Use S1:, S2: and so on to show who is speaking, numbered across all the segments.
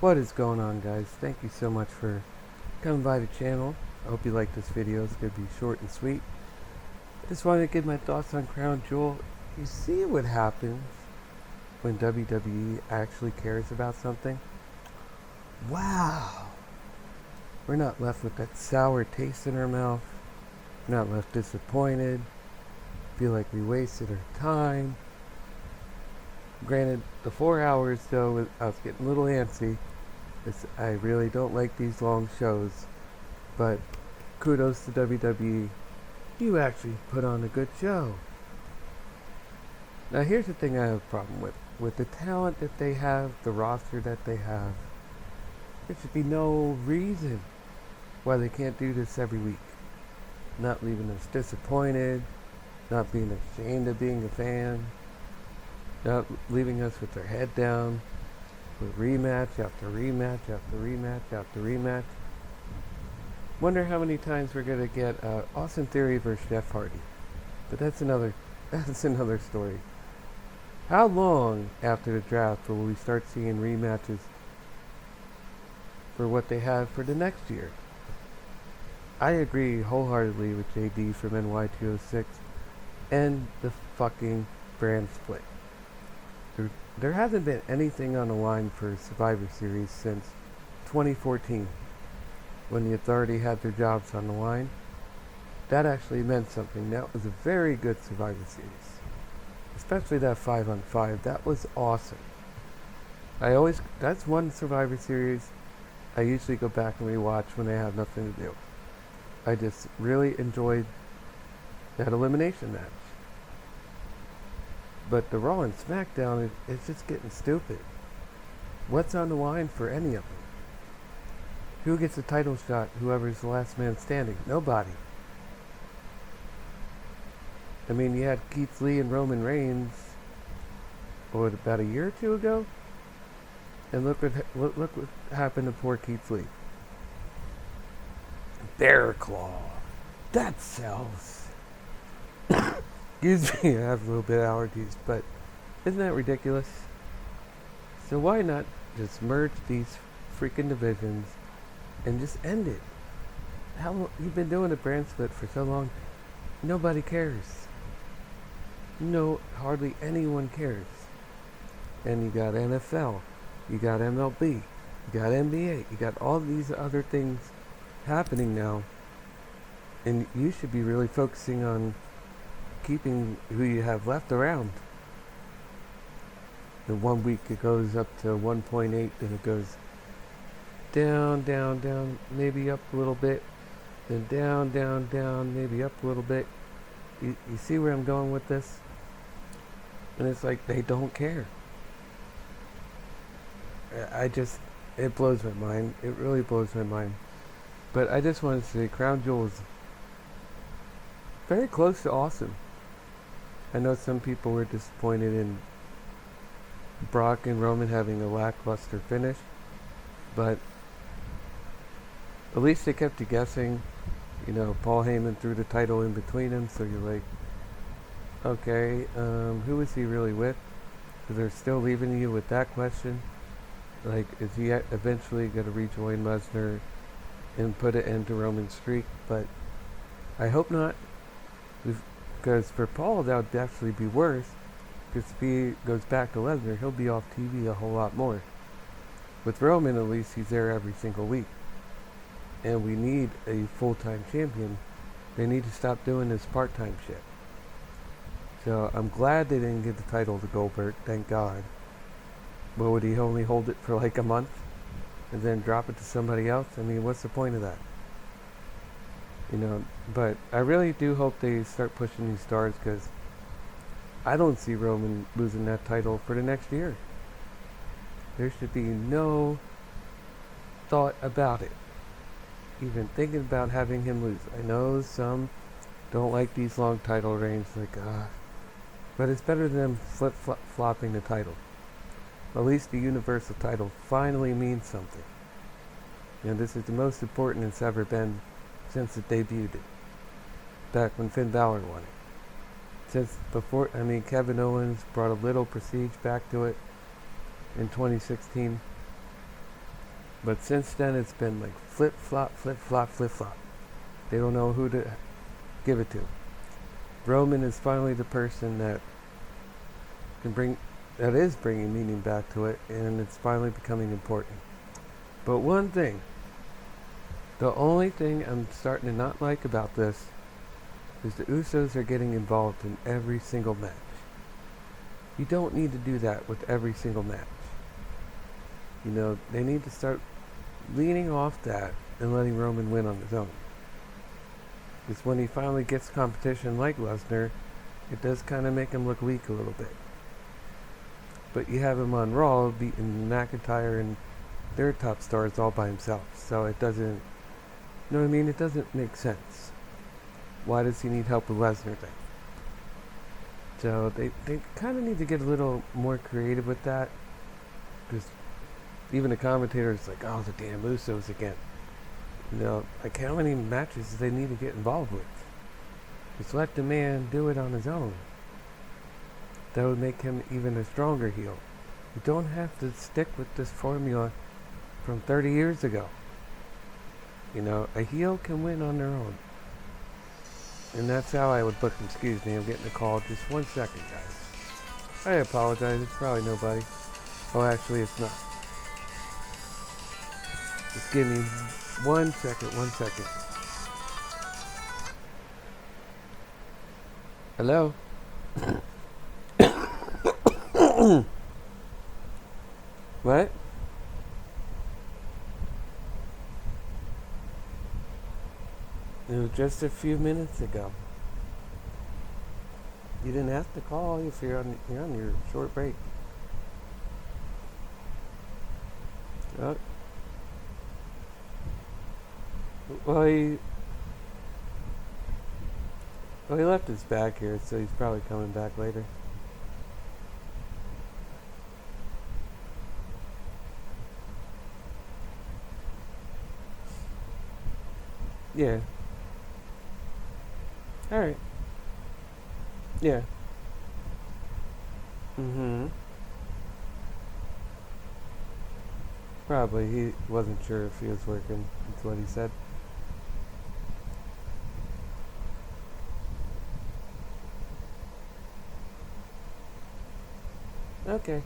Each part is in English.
S1: What is going on, guys? Thank you so much for coming by the channel. I hope you like this video. It's going to be short and sweet. Just wanted to give my thoughts on Crown Jewel. You see what happens when WWE actually cares about something? Wow! We're not left with that sour taste in our mouth. We're not left disappointed. Feel like we wasted our time. Granted, the 4 hours though, I was getting a little antsy. I really don't like these long shows, but kudos to WWE. You actually put on a good show. Now here's the thing I have a problem with. With the talent that they have, the roster that they have, there should be no reason why they can't do this every week. Not leaving us disappointed, not being ashamed of being a fan, not leaving us with their head down, with rematch after rematch after rematch after rematch. Wonder how many times we're gonna get Austin Theory versus Jeff Hardy, but that's another story. How long after the draft will we start seeing rematches for what they have for the next year? I agree wholeheartedly with JD from NY206 and the fucking brand split. There hasn't been anything on the line for Survivor Series since 2014, when the Authority had their jobs on the line. That actually meant something. That was a very good Survivor Series. Especially that 5-on-5. That was awesome. That's one Survivor Series I usually go back and rewatch when I have nothing to do. I just really enjoyed that elimination match. But the Raw and SmackDown, it's just getting stupid. What's on the line for any of them? Who gets a title shot? Whoever's the last man standing? Nobody. I mean, you had Keith Lee and Roman Reigns, about a year or two ago? And look what happened to poor Keith Lee. Bear Claw. That sells. Excuse me, I have a little bit of allergies, but isn't that ridiculous? So why not just merge these freaking divisions and just end it? How long, you've been doing a brand split for so long, nobody cares. No, hardly anyone cares. And you got NFL, you got MLB, you got NBA, you got all these other things happening now, and you should be really focusing on keeping who you have left around. In 1 week it goes up to 1.8, then it goes down, down, down, maybe up a little bit, then down, down, down, maybe up a little bit. You see where I'm going with this? And it's like they don't care. It blows my mind. It really blows my mind. But I just wanted to say Crown Jewel is very close to awesome. I know some people were disappointed in Brock and Roman having a lackluster finish, but at least they kept you guessing. You know, Paul Heyman threw the title in between them, so you're like, okay, who is he really with? So they're still leaving you with that question. Like, is he eventually going to rejoin Lesnar and put an end to Roman's streak? But I hope not. Because for Paul, that would actually be worse. Because if he goes back to Lesnar, he'll be off TV a whole lot more. With Roman, at least he's there every single week. And we need a full-time champion. They need to stop doing this part-time shit. So I'm glad they didn't give the title to Goldberg, thank God. But would he only hold it for like a month? And then drop it to somebody else? I mean, what's the point of that? You know, but I really do hope they start pushing these stars, because I don't see Roman losing that title for the next year. There should be no thought about it. Even thinking about having him lose. I know some don't like these long title reigns, but it's better than them flip-flopping the title. At least the Universal title finally means something. You know, this is the most important it's ever been since it debuted, back when Finn Balor won it. Since before, Kevin Owens brought a little prestige back to it in 2016. But since then, it's been like flip flop, flip flop, flip flop. They don't know who to give it to. Roman is finally the person that is bringing meaning back to it, and it's finally becoming important. But one thing, the only thing I'm starting to not like about this is the Usos are getting involved in every single match. You don't need to do that with every single match. They need to start leaning off that and letting Roman win on his own. Because when he finally gets competition like Lesnar, it does kind of make him look weak a little bit. But you have him on Raw beating McIntyre and their top stars all by himself. So it doesn't, you know what I mean? It doesn't make sense. Why does he need help with Lesnar thing? So they kind of need to get a little more creative with that. Because even the commentators like, oh, the damn Usos again. Like how many matches do they need to get involved with? Just let the man do it on his own. That would make him even a stronger heel. You don't have to stick with this formula from 30 years ago. A heel can win on their own. And that's how I would book them. Excuse me, I'm getting a call. Just 1 second, guys. I apologize. It's probably nobody. Oh, actually, it's not. Just give me 1 second, 1 second. Hello? What? It was just a few minutes ago. You didn't have to call if you're on your short break. Oh. Well, he left his bag here, so he's probably coming back later. Yeah. Alright. Yeah. Mm-hmm. Probably. He wasn't sure if he was working. That's what he said. Okay.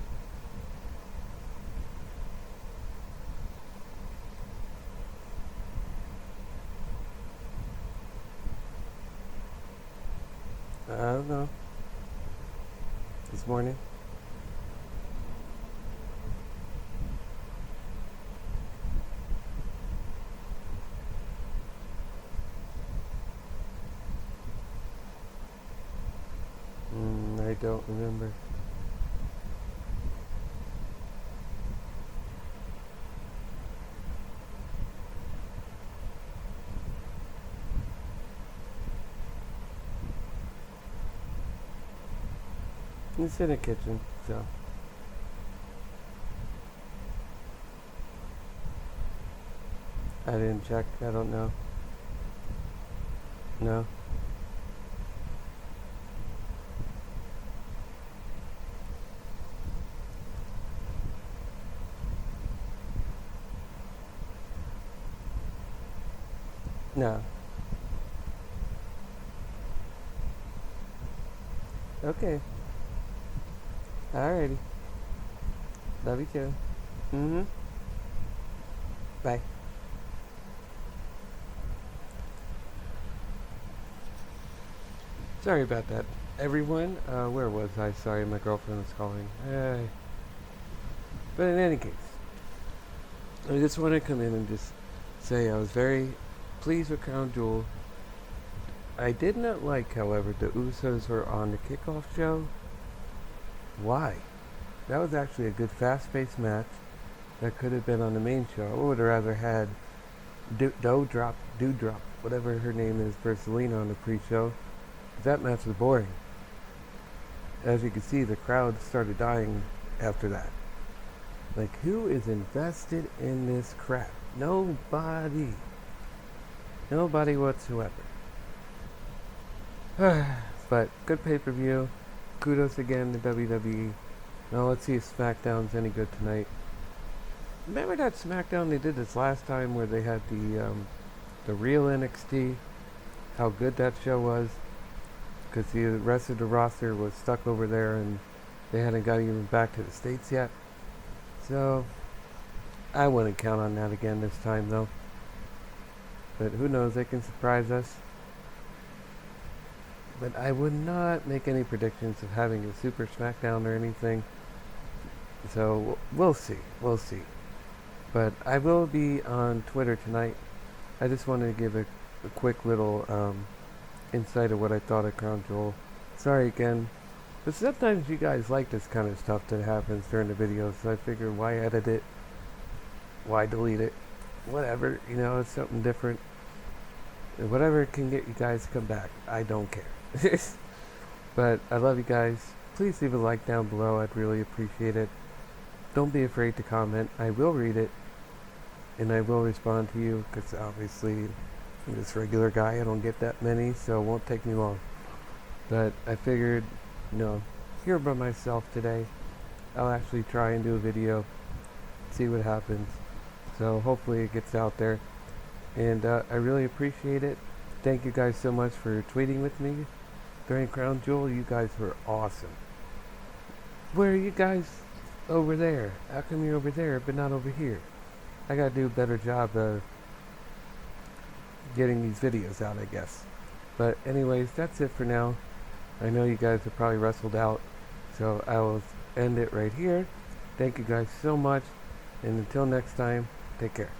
S1: I don't know. This morning? I don't remember. It's in the kitchen, so. I didn't check. I don't know. No. No. Okay. Alrighty. Love you too. Mm-hmm. Bye. Sorry about that, everyone. Where was I? Sorry, my girlfriend was calling. But in any case, I just want to come in and just say I was very pleased with Crown Jewel. I did not like, however, the Usos were on the kickoff show. Why? That was actually a good fast-paced match that could have been on the main show. I would have rather had Doudrop, whatever her name is, versus Lena on the pre-show. That match was boring. As you can see, the crowd started dying after that. Like, who is invested in this crap? Nobody. Nobody whatsoever. But good pay-per-view. Kudos again to WWE. Now let's see if SmackDown's any good tonight. remember that SmackDown they did this last time where they had the real NXT, how good that show was, because the rest of the roster was stuck over there and they hadn't got even back to the States yet. So, I wouldn't count on that again this time though. But who knows, they can surprise us. But I would not make any predictions of having a Super SmackDown or anything. So, we'll see. We'll see. But I will be on Twitter tonight. I just wanted to give a quick little insight of what I thought of Crown Jewel. Sorry again. But sometimes you guys like this kind of stuff that happens during the video, so I figured why edit it? Why delete it? Whatever, it's something different. Whatever can get you guys to come back. I don't care. But I love you guys. Please leave a like down below. I'd really appreciate it. Don't be afraid to comment. I will read it. And I will respond to you, because obviously I'm this regular guy. I don't get that many, so it won't take me long. But I figured, here by myself today. I'll actually try and do a video, see what happens. So hopefully it gets out there. And I really appreciate it. Thank you guys so much for tweeting with me during Crown Jewel. You guys were awesome. Where are you guys over there? How come you're over there but not over here? I gotta do a better job of getting these videos out, I guess. But anyways, that's it for now. I know you guys are probably wrestled out, so I will end it right here. Thank you guys so much, and until next time, take care.